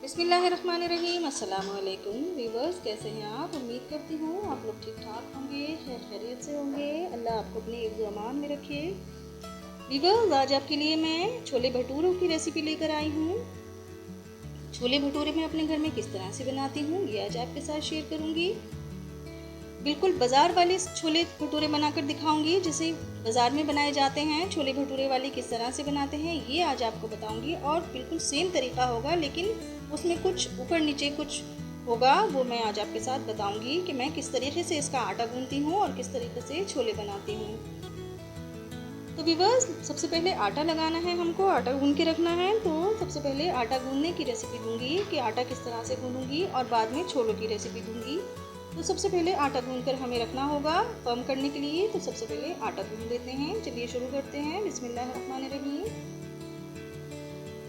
बिस्मिल्लाहिर्रहमानिर्रहीम। अस्सलाम वालेकुम व्यूवर्स, कैसे हैं आप? उम्मीद करती हूँ आप लोग ठीक ठाक होंगे, खैर खैरियत से होंगे। अल्लाह आपको अपने हिफ्ज़ व अमान में रखे। व्यूवर्स, आज आपके लिए मैं छोले भटूरों की रेसिपी लेकर आई हूँ। छोले भटूरे मैं अपने घर में किस तरह से बनाती हूँ ये आज आपके साथ शेयर करूँगी। बिल्कुल बाज़ार वाले छोले भटूरे बनाकर दिखाऊंगी, जैसे बाज़ार में बनाए जाते हैं। छोले भटूरे वाले किस तरह से बनाते हैं ये आज आपको बताऊंगी, और बिल्कुल सेम तरीका होगा, लेकिन उसमें कुछ ऊपर नीचे कुछ होगा, वो मैं आज आपके साथ बताऊंगी कि मैं किस तरीके से इसका आटा गूंथती हूँ और किस तरीके से छोले बनाती हूँ। तो व्यूअर्स, सबसे पहले आटा लगाना है हमको, आटा गूंथ के रखना है। तो सबसे पहले आटा गूंथने की रेसिपी दूंगी कि आटा किस तरह से गूंथूंगी, और बाद में छोलों की रेसिपी दूंगी। तो सबसे पहले आटा गूंथ कर हमें रखना होगा फर्म करने के लिए। तो सबसे पहले आटा गूंथ लेते हैं। चलिए शुरू करते हैं। बिस्मिल्लाहिर्रहमानिर्रहीम।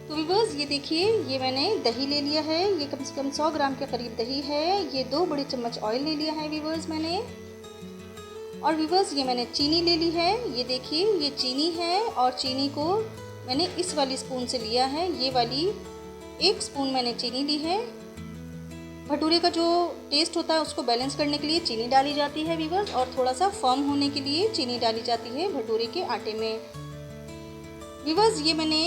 तो व्यूअर्स, ये देखिए, ये मैंने दही ले लिया है। ये कम से कम 100 ग्राम के करीब दही है। ये 2 बड़े चम्मच ऑयल ले लिया है व्यूअर्स मैंने। और व्यूअर्स, ये मैंने चीनी ले ली है। ये देखिए, ये चीनी है, और चीनी को मैंने इस वाली स्पून से लिया है। ये वाली 1 स्पून मैंने चीनी ली है। भटूरे का जो टेस्ट होता है उसको बैलेंस करने के लिए चीनी डाली जाती है व्यूअर्स, और थोड़ा सा फर्म होने के लिए चीनी डाली जाती है भटूरे के आटे में। व्यूअर्स, ये मैंने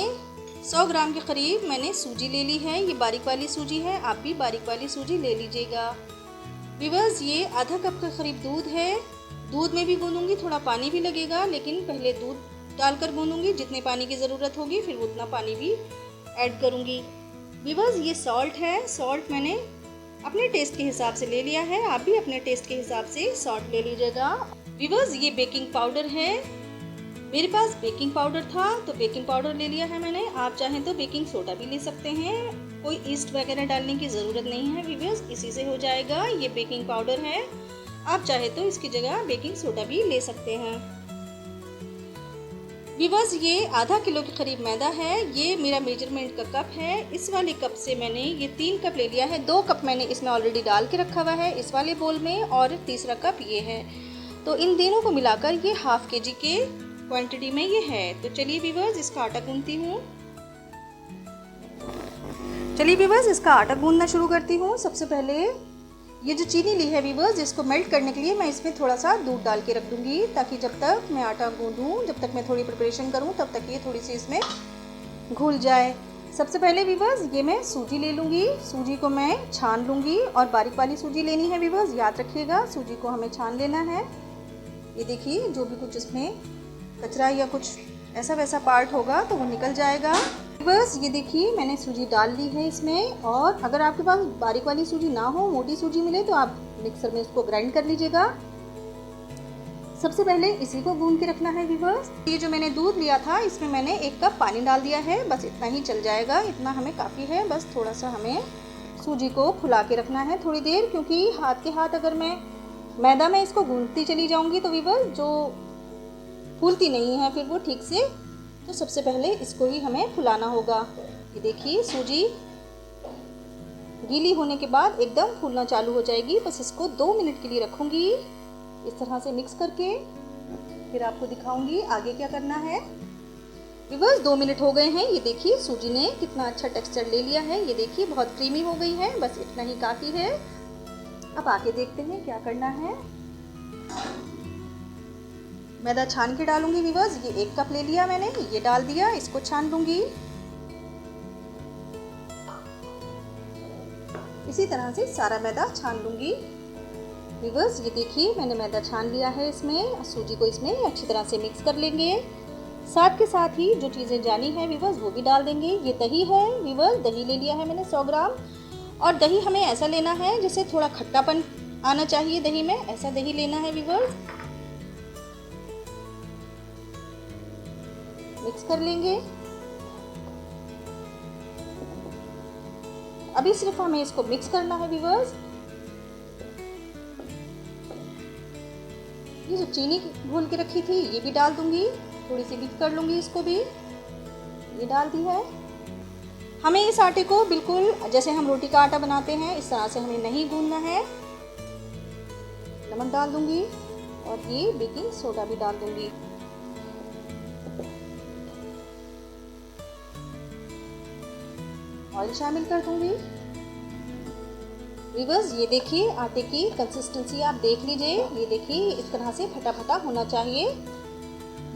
100 ग्राम के करीब मैंने सूजी ले ली है। ये बारीक वाली सूजी है, आप भी बारीक वाली सूजी ले लीजिएगा। व्यूअर्स, ये आधा कप के करीब दूध है। दूध में भी गूंदूंगी, थोड़ा पानी भी लगेगा, लेकिन पहले दूध डालकर गूंदूंगी। जितने पानी की ज़रूरत होगी फिर उतना पानी भी ऐड करूंगी। व्यूअर्स, ये सॉल्ट है। सॉल्ट मैंने अपने टेस्ट के हिसाब से ले लिया है, आप भी अपने टेस्ट के हिसाब से सॉल्ट ले लीजिएगा। व्यूअर्स, ये बेकिंग पाउडर है। मेरे पास बेकिंग पाउडर था तो बेकिंग पाउडर ले लिया है मैंने। आप चाहें तो बेकिंग सोडा भी ले सकते हैं, कोई ईस्ट वगैरह डालने की ज़रूरत नहीं है व्यूअर्स, इसी से हो जाएगा। ये बेकिंग पाउडर है, आप चाहे तो इसकी जगह बेकिंग सोडा भी ले सकते हैं। व्यूअर्स, ये आधा किलो के करीब मैदा है। ये मेरा मेजरमेंट का कप है। इस वाले कप से मैंने ये 3 कप ले लिया है। 2 कप मैंने इसमें ऑलरेडी डाल के रखा हुआ है इस वाले बोल में, और तीसरा कप ये है। तो इन तीनों को मिलाकर ये ½ kg के क्वांटिटी में ये है। तो चलिए व्यूअर्स, इसका आटा गूंथती हूँ। चलिए व्यूअर्स, इसका आटा गूंथना शुरू करती हूँ। सबसे पहले ये जो चीनी ली है व्यूअर्स, इसको मेल्ट करने के लिए मैं इसमें थोड़ा सा दूध डाल के रख दूंगी, ताकि जब तक मैं आटा गूंथूँ, जब तक मैं थोड़ी प्रिपरेशन करूँ, तब तक ये थोड़ी सी इसमें घुल जाए। सबसे पहले व्यूअर्स, ये मैं सूजी ले लूँगी। सूजी को मैं छान लूँगी, और बारीक वाली सूजी लेनी है व्यूअर्स, याद रखिएगा, सूजी को हमें छान लेना है। ये देखिए, जो भी कुछ इसमें कचरा या कुछ ऐसा वैसा पार्ट होगा तो वो निकल जाएगा। व्यूअर्स, ये देखिए, मैंने सूजी डाल ली है इसमें। और अगर आपके पास बारीक वाली सूजी ना हो, मोटी सूजी मिले, तो आप मिक्सर में इसको ग्राइंड कर लीजिएगा। सबसे पहले इसी को गूंथ के रखना है व्यूअर्स। ये जो मैंने दूध लिया था, इसमें मैंने 1 कप पानी डाल दिया है। बस इतना ही चल जाएगा, इतना हमें काफ़ी है। बस थोड़ा सा हमें सूजी को फुला के रखना है थोड़ी देर, क्योंकि हाथ के हाथ अगर मैं मैदा में इसको गूंथती चली जाऊँगी तो व्यूअर्स जो फूलती नहीं है फिर वो ठीक से। तो सबसे पहले इसको ही हमें फुलाना होगा। ये देखिए, सूजी गीली होने के बाद एकदम फूलना चालू हो जाएगी। बस इसको 2 मिनट के लिए रखूंगी इस तरह से मिक्स करके, फिर आपको दिखाऊंगी आगे क्या करना है। व्यूअर्स, 2 मिनट हो गए हैं। ये देखिए, सूजी ने कितना अच्छा टेक्सचर ले लिया है। ये देखिए, बहुत क्रीमी हो गई है। बस इतना ही काफ़ी है। अब आगे देखते हैं क्या करना है। मैदा छान के डालूंगी व्यूअर्स। ये 1 कप ले लिया मैंने, ये डाल दिया, इसको छान लूंगी। इसी तरह से सारा मैदा छान लूंगी व्यूअर्स। ये देखिए, मैंने मैदा छान लिया है इसमें। सूजी को इसमें अच्छी तरह से मिक्स कर लेंगे। साथ के साथ ही जो चीज़ें जानी है व्यूअर्स वो भी डाल देंगे। ये दही है व्यूअर्स, दही ले लिया है मैंने 100 ग्राम। और दही हमें ऐसा लेना है जैसे थोड़ा खट्टापन आना चाहिए दही में, ऐसा दही लेना है व्यूअर्स। मिक्स कर लेंगे। अभी सिर्फ हमें इसको मिक्स करना है व्यूअर्स। ये जो चीनी घोल के रखी थी ये भी डाल दूंगी, थोड़ी सी मिक्स कर लूंगी इसको भी। ये डाल दी है। हमें इस आटे को बिल्कुल जैसे हम रोटी का आटा बनाते हैं इस तरह से हमें नहीं गूंथना है। नमक डाल दूंगी, और ये बेकिंग सोडा भी डाल दूंगी। ऑयल शामिल कर दूंगी। व्यूअर्स ये देखिए आटे की कंसिस्टेंसी आप देख लीजिए, ये देखिए इस तरह से फटा फटा होना चाहिए।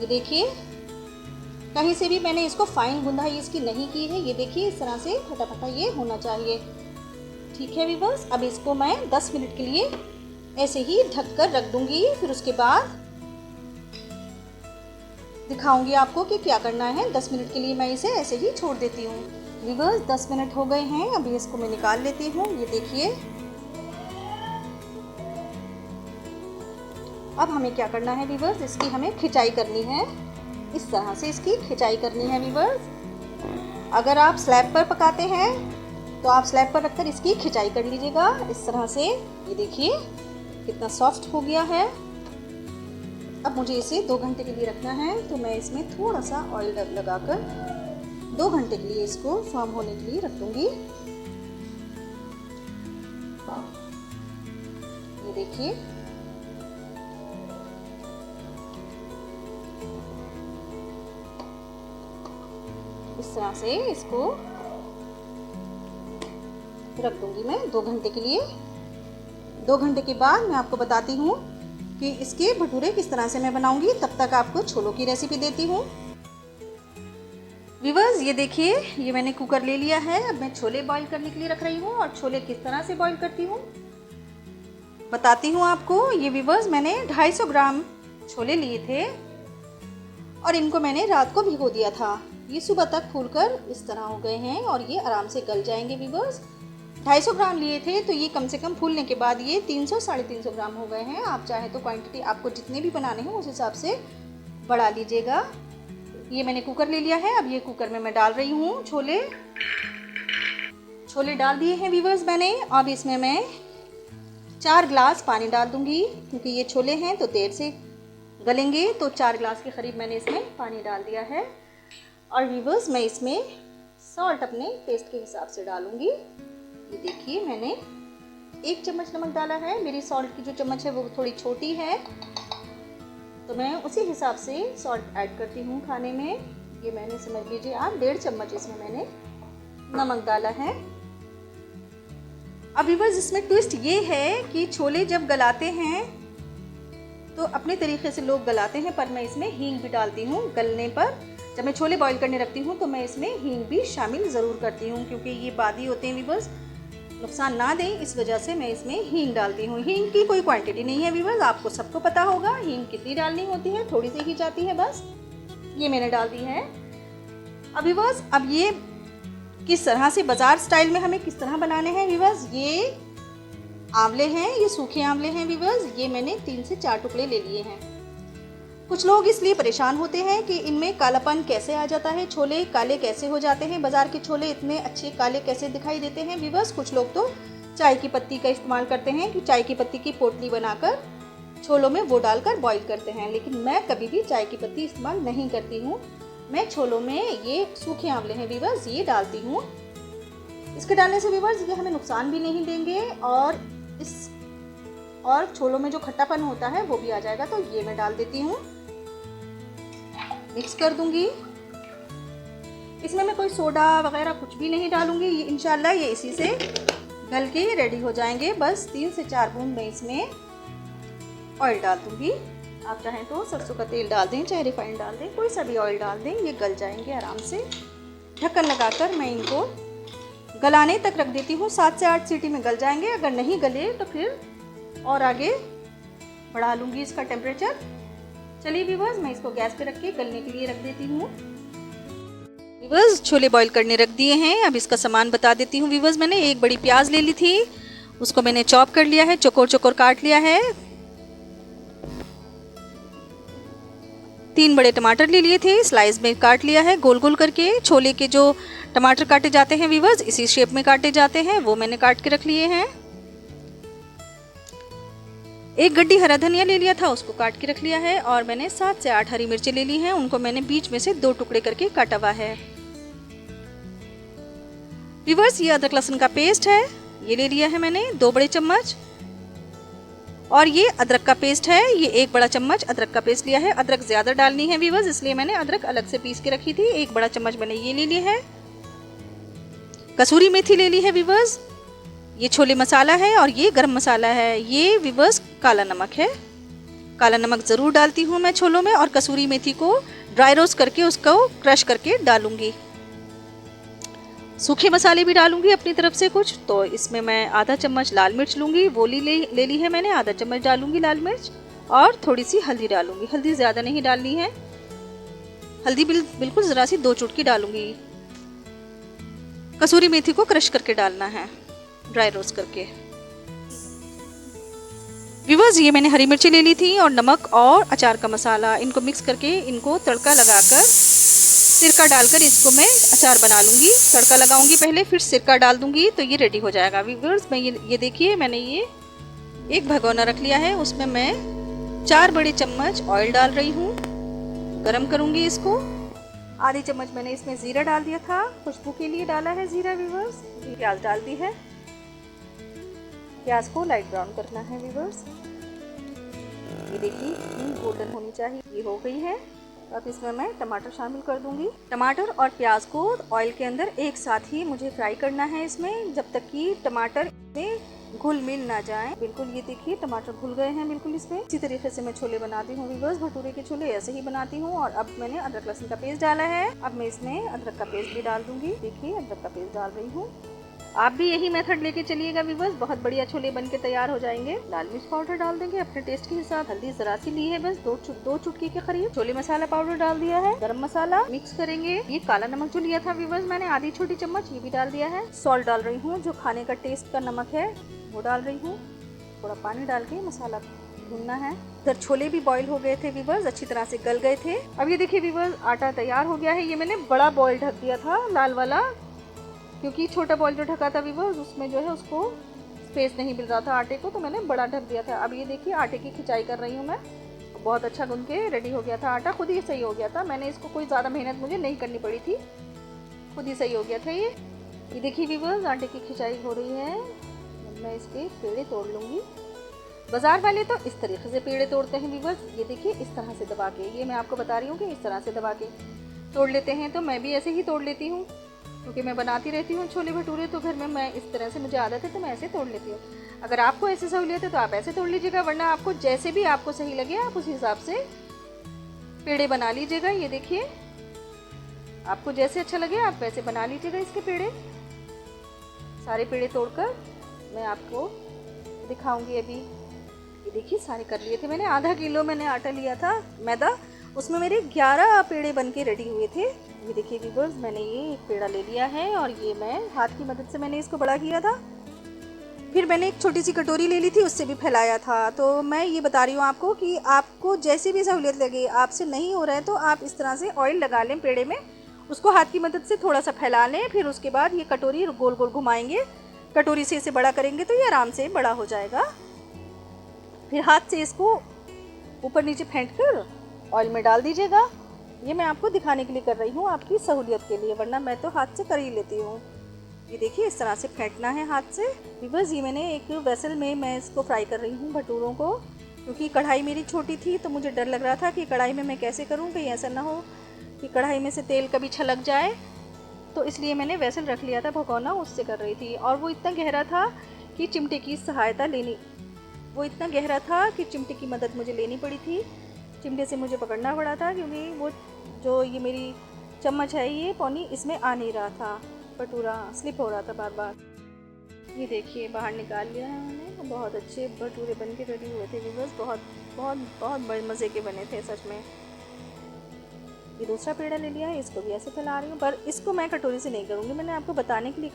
ये देखिए कहीं से भी मैंने इसको फाइन गुंदाई इसकी नहीं की है, ये देखिए इस तरह से फटा फटा ये होना चाहिए। ठीक है व्यूअर्स, अब इसको मैं 10 मिनट के लिए ऐसे ही ढक कर रख दूंगी। फिर उसके बाद दिखाऊंगी आपको कि क्या करना है। 10 मिनट के लिए मैं इसे ऐसे ही छोड़ देती हूँ। व्यूअर्स 10 मिनट हो गए हैं, अभी इसको मैं निकाल लेती हूँ। ये देखिए अब हमें क्या करना है व्यूअर्स, इसकी हमें खिंचाई करनी है। इस तरह से इसकी खिंचाई करनी है व्यूअर्स। अगर आप स्लैब पर पकाते हैं तो आप स्लैब पर रखकर इसकी खिंचाई कर लीजिएगा इस तरह से। ये देखिए कितना सॉफ्ट हो गया है। अब मुझे इसे 2 घंटे के लिए रखना है, तो मैं इसमें थोड़ा सा ऑयल लगाकर 2 घंटे के लिए इसको फर्म होने के लिए रख दूंगी। ये देखिए इस तरह से इसको रख दूंगी मैं 2 घंटे के लिए। 2 घंटे के बाद मैं आपको बताती हूँ कि इसके भटूरे किस तरह से मैं बनाऊंगी। तब तक आपको छोलों की रेसिपी देती हूँ। व्यूअर्स ये देखिए ये मैंने कुकर ले लिया है। अब मैं छोले बॉईल करने के लिए रख रही हूँ, और छोले किस तरह से बॉईल करती हूँ बताती हूँ आपको। ये व्यूअर्स मैंने 250 ग्राम छोले लिए थे और इनको मैंने रात को भिगो दिया था। ये सुबह तक फूलकर इस तरह हो गए हैं और ये आराम से गल जाएंगे व्यूअर्स। 250 ग्राम लिए थे तो ये कम से कम फूलने के बाद ये 300 साढ़े 300 ग्राम हो गए हैं। आप चाहे तो क्वांटिटी आपको जितने भी बनाने हैं उस हिसाब से बढ़ा लीजिएगा। ये मैंने कुकर ले लिया है। अब ये कुकर में मैं डाल रही हूँ छोले। छोले डाल दिए हैं व्यूअर्स मैंने। अब इसमें मैं 4 गिलास पानी डाल दूंगी, क्योंकि ये छोले हैं तो देर से गलेंगे, तो 4 गिलास के करीब मैंने इसमें पानी डाल दिया है। और व्यूअर्स मैं इसमें सॉल्ट अपने टेस्ट के हिसाब से डालूंगी। ये देखिए मैंने 1 चम्मच नमक डाला है। मेरी सॉल्ट की जो चम्मच है वो थोड़ी छोटी है, तो मैं उसी हिसाब से सॉल्ट ऐड करती हूँ खाने में। ये मैंने समझ लीजिए आप 1.5 चम्मच इसमें मैंने नमक डाला है। अब व्यूअर्स इसमें ट्विस्ट ये है कि छोले जब गलाते हैं तो अपने तरीके से लोग गलाते हैं, पर मैं इसमें हींग भी डालती हूँ गलने पर। जब मैं छोले बॉईल करने रखती हूँ तो मैं इसमें हींग भी शामिल ज़रूर करती हूँ, क्योंकि ये बादी होते हैं व्यूअर्स, नुकसान ना दें इस वजह से मैं इसमें हींग डालती हूँ। हींग की कोई क्वांटिटी नहीं है व्यूअर्स, आपको सबको पता होगा हींग कितनी डालनी होती है, थोड़ी सी ही जाती है बस। ये मैंने डाल दी है। अब व्यूअर्स अब ये किस तरह से बाजार स्टाइल में हमें किस तरह बनाने हैं व्यूअर्स। ये आंवले हैं, ये सूखे आंवले हैं व्यूअर्स। ये मैंने 3 से 4 टुकड़े ले लिए हैं। कुछ लोग इसलिए परेशान होते हैं कि इनमें कालापन कैसे आ जाता है, छोले काले कैसे हो जाते हैं, बाजार के छोले इतने अच्छे काले कैसे दिखाई देते हैं व्यूअर्स। कुछ लोग तो चाय की पत्ती का इस्तेमाल करते हैं कि चाय की पत्ती की पोटली बनाकर छोलों में वो डालकर बॉईल करते हैं, लेकिन मैं कभी भी चाय की पत्ती इस्तेमाल नहीं करती हूँ। मैं छोलों में ये सूखे आंवले हैं व्यूअर्स ये डालती हूँ। इसके डालने से व्यूअर्स ये हमें नुकसान भी नहीं देंगे और छोलों में जो खट्टापन होता है वो भी आ जाएगा। तो ये मैं डाल देती हूँ, मिक्स कर दूंगी। इसमें मैं कोई सोडा वगैरह कुछ भी नहीं डालूंगी। ये इंशाल्लाह ये इसी से गल के रेडी हो जाएंगे। बस 3 से 4 बूंद मैं इसमें ऑयल डाल दूंगी। आप चाहें तो सरसों का तेल डाल दें, चाहे रिफाइंड डाल दें, कोई सा भी ऑयल डाल दें। ये गल जाएंगे आराम से। ढक्कन लगाकर मैं इनको गलाने तक रख देती हूँ। 7 से 8 सीटी में गल जाएंगे। अगर नहीं गले तो फिर और आगे बढ़ा लूँगी इसका टेम्परेचर। चलिए व्यूअर्स मैं इसको गैस पे रख के गलने के लिए रख देती हूँ। व्यूअर्स छोले बॉईल करने रख दिए हैं। अब इसका सामान बता देती हूँ व्यूअर्स। मैंने 1 बड़ी प्याज ले ली थी, उसको मैंने चॉप कर लिया है, चौकोर चौकोर काट लिया है। 3 बड़े टमाटर ले लिए थे, स्लाइस में काट लिया है गोल गोल करके। छोले के जो टमाटर काटे जाते हैं व्यूअर्स इसी शेप में काटे जाते हैं, वो मैंने काट के रख लिए हैं। 1 गड्डी हरा धनिया ले लिया था, उसको काट के रख लिया है। और मैंने 7 से 8 हरी मिर्चें ले ली हैं, उनको मैंने बीच में से 2 टुकड़े करके काटा हुआ है। व्यूअर्स ये अदरक लहसुन का पेस्ट है, ये ले लिया है मैंने 2 बड़े चम्मच। और ये अदरक का पेस्ट है, ये 1 बड़ा चम्मच अदरक का पेस्ट लिया है। अदरक ज़्यादा डालनी है व्यूअर्स, इसलिए मैंने अदरक अलग से पीस के रखी थी। 1 बड़ा चम्मच मैंने ये ले ली है। कसूरी मेथी ले ली है व्यूअर्स, ये छोले मसाला है और ये गरम मसाला है। ये व्यूअर्स काला नमक है। काला नमक ज़रूर डालती हूँ मैं छोलों में, और कसूरी मेथी को ड्राई रोस्ट करके उसको क्रश करके डालूंगी। सूखे मसाले भी डालूंगी अपनी तरफ से कुछ। तो इसमें मैं आधा चम्मच लाल मिर्च लूँगी, वो ले ली है मैंने, आधा चम्मच डालूंगी लाल मिर्च, और थोड़ी सी हल्दी डालूंगी। हल्दी ज़्यादा नहीं डालनी है, हल्दी बिल्कुल ज़रा सी 2 चुटकी डालूंगी। कसूरी मेथी को क्रश करके डालना है, ड्राई रोस्ट करके। व्यूअर्स, ये मैंने हरी मिर्ची ले ली थी और नमक और अचार का मसाला, इनको मिक्स करके इनको तड़का लगाकर सिरका डालकर इसको मैं अचार बना लूँगी। तड़का लगाऊंगी पहले, फिर सिरका डाल दूंगी, तो ये रेडी हो जाएगा। व्यूअर्स, मैं ये देखिए, मैंने ये एक भगोना रख लिया है, उसमें मैं 4 बड़े चम्मच ऑयल डाल रही हूँ। गरम करूँगी इसको। आधी चम्मच मैंने इसमें ज़ीरा डाल दिया था, खुशबू के लिए डाला है ज़ीरा। व्यूअर्स, प्याज डाल दी है। प्याज को लाइट ब्राउन करना है व्यूअर्स। ये देखिए गोल्डन होनी चाहिए, ये हो गई है। अब इसमें मैं टमाटर शामिल कर दूंगी। टमाटर और प्याज को ऑयल के अंदर एक साथ ही मुझे फ्राई करना है इसमें, जब तक कि टमाटर में घुल मिल ना जाए। बिल्कुल ये देखिए टमाटर घुल गए हैं बिल्कुल इसमें। इसी तरीके से मैं छोले बनाती हूँ व्यूअर्स, भटूरे के छोले ऐसे ही बनाती हूँ। और अब मैंने अदरक लहसुन का पेस्ट डाला है, अब मैं इसमें अदरक का पेस्ट भी डाल दूंगी। देखिए अदरक का पेस्ट डाल रही हूँ। आप भी यही मेथड लेके चलिएगा व्यूअर्स, बहुत बढ़िया छोले बन के तैयार हो जाएंगे। लाल मिर्च पाउडर डाल देंगे अपने टेस्ट के हिसाब। हल्दी जरा सी ली है बस, 2 चुटकी के करीब। छोले मसाला पाउडर डाल दिया है, गरम मसाला मिक्स करेंगे। ये काला नमक जो लिया था व्यूअर्स मैंने, आधी छोटी चम्मच, ये भी डाल दिया है। सॉल्ट डाल रही हूँ, जो खाने का टेस्ट का नमक है वो डाल रही हूँ। थोड़ा पानी डाल के मसाला भूनना है। इधर छोले भी बॉईल हो गए थे व्यूअर्स, अच्छी तरह से गल गए थे। अब ये देखिए व्यूअर्स, आटा तैयार हो गया है। ये मैंने बड़ा बॉईल ढक दिया था, लाल वाला, क्योंकि छोटा बॉईल जो ढका था व्यूअर्स उसमें जो है उसको स्पेस नहीं मिल रहा था आटे को, तो मैंने बड़ा ढक दिया था। अब ये देखिए आटे की खिंचाई कर रही हूँ मैं। बहुत अच्छा गूंद के रेडी हो गया था आटा, खुद ही सही हो गया था। मैंने इसको कोई ज़्यादा मेहनत मुझे नहीं करनी पड़ी थी, खुद ही सही हो गया था ये देखिए व्यूअर्स, आटे की खिंचाई हो रही है। मैं इसके पेड़े तोड़ लूँगी। बाज़ार वाले तो इस तरीके से पेड़े तोड़ते हैं व्यूअर्स, ये देखिए इस तरह से दबा के। ये मैं आपको बता रही हूँ कि इस तरह से दबा के तोड़ लेते हैं, तो मैं भी ऐसे ही तोड़ लेती हूँ, क्योंकि मैं बनाती रहती हूँ छोले भटूरे, तो घर में मैं इस तरह से, मुझे आदत है तो मैं ऐसे तोड़ लेती हूँ। अगर आपको ऐसे सहूलियत है तो आप ऐसे तोड़ लीजिएगा, वरना आपको जैसे भी आपको सही लगे आप उस हिसाब से पेड़े बना लीजिएगा। ये देखिए आपको जैसे अच्छा लगे आप वैसे बना लीजिएगा इसके पेड़े। सारे पेड़े तोड़कर मैं आपको दिखाऊंगी अभी। ये देखिए सारे कर लिए थे मैंने। आधा किलो मैंने आटा लिया था मैदा, उसमें मेरे 11 पेड़े बन के रेडी हुए थे। ये देखिए व्यूअर्स, मैंने ये एक पेड़ा ले लिया है और ये मैं हाथ की मदद से मैंने इसको बड़ा किया था। फिर मैंने एक छोटी सी कटोरी ले ली थी, उससे भी फैलाया था। तो मैं ये बता रही हूँ आपको कि आपको जैसी भी सहूलियत लगे, आपसे नहीं हो रहा है तो आप इस तरह से ऑयल लगा लें पेड़े में, उसको हाथ की मदद से थोड़ा सा फैला लें। फिर उसके बाद ये कटोरी गोल गोल घुमाएंगे, कटोरी से इसे बड़ा करेंगे तो ये आराम से बड़ा हो जाएगा। फिर हाथ से इसको ऊपर नीचे फेंट कर ऑयल में डाल दीजिएगा। ये मैं आपको दिखाने के लिए कर रही हूँ, आपकी सहूलियत के लिए, वरना मैं तो हाथ से कर ही लेती हूँ। ये देखिए इस तरह से फेंटना है हाथ से। बस ये मैंने एक वेसल में मैं इसको फ्राई कर रही हूँ भटूरों को, क्योंकि कढ़ाई मेरी छोटी थी तो मुझे डर लग रहा था कि कढ़ाई में मैं कैसे करूँ, कहीं ऐसा ना हो कि कढ़ाई में से तेल कभी छलक जाए। तो इसलिए मैंने वेसल रख लिया था भगोना, उससे कर रही थी। और वो इतना गहरा था कि चिमटे की सहायता लेनी, वो इतना गहरा था कि चिमटे की मदद मुझे लेनी पड़ी थी। चिमटे से मुझे पकड़ना पड़ा था, क्योंकि वो जो ये मेरी चम्मच है ये पौनी इसमें आ नहीं रहा था, भटूरा स्लिप हो रहा था बार बार। ये देखिए बाहर निकाल लिया है मैंने। बहुत अच्छे भटूरे बन के रेडी हुए थे व्यूअर्स, बहुत बहुत बहुत बड़े मज़े के बने थे सच में। ये दूसरा पेड़ा ले लिया है, इसको भी ऐसे फैला रही हूँ, पर इसको मैं कटोरी से नहीं करूँगी। मैंने आपको बताने के लिए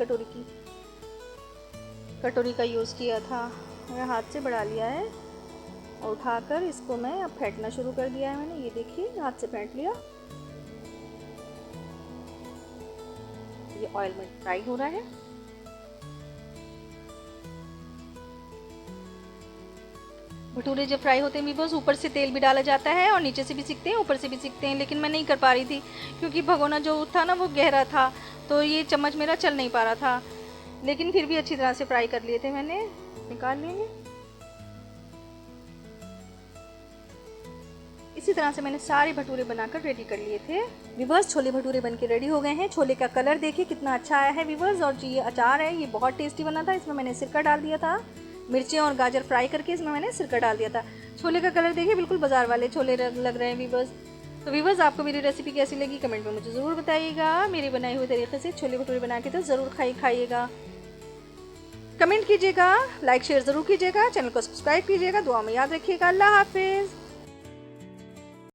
कटोरी का यूज़ किया था। मैंने हाथ से बढ़ा लिया है और उठाकर इसको मैं अब फेंटना शुरू कर दिया है मैंने। ये देखिए हाथ से फेंट लिया। ये ऑयल में फ्राई हो रहा है। भटूरे जब फ्राई होते हैं बस ऊपर से तेल भी डाला जाता है और नीचे से भी सीखते हैं ऊपर से भी सीखते हैं, लेकिन मैं नहीं कर पा रही थी क्योंकि भगोना जो था ना वो गहरा था, तो ये चम्मच मेरा चल नहीं पा रहा था। लेकिन फिर भी अच्छी तरह से फ्राई कर लिए थे मैंने। निकाल लेंगे। इसी तरह से मैंने सारे भटूरे बनाकर रेडी कर लिए थे। व्यूअर्स छोले भटूरे बन के रेडी हो गए हैं। छोले का कलर देखिए कितना अच्छा आया है व्यूअर्स। और जी ये अचार है, ये बहुत टेस्टी बना था। इसमें मैंने सिरका डाल दिया था, मिर्चें और गाजर फ्राई करके इसमें मैंने सिरका डाल दिया था। छोले का कलर देखिए बिल्कुल बाजार वाले छोले लग रहे हैं व्यूअर्स। तो व्यूअर्स आपको मेरी रेसिपी कैसी लगी कमेंट में मुझे ज़रूर बताइएगा। मेरे बनाए हुए तरीके से छोले भटूरे बना के तो ज़रूर खाइएगा। कमेंट कीजिएगा, लाइक शेयर ज़रूर कीजिएगा, चैनल को सब्सक्राइब कीजिएगा। दुआ में याद रखिएगा। अल्लाह हाफिज़।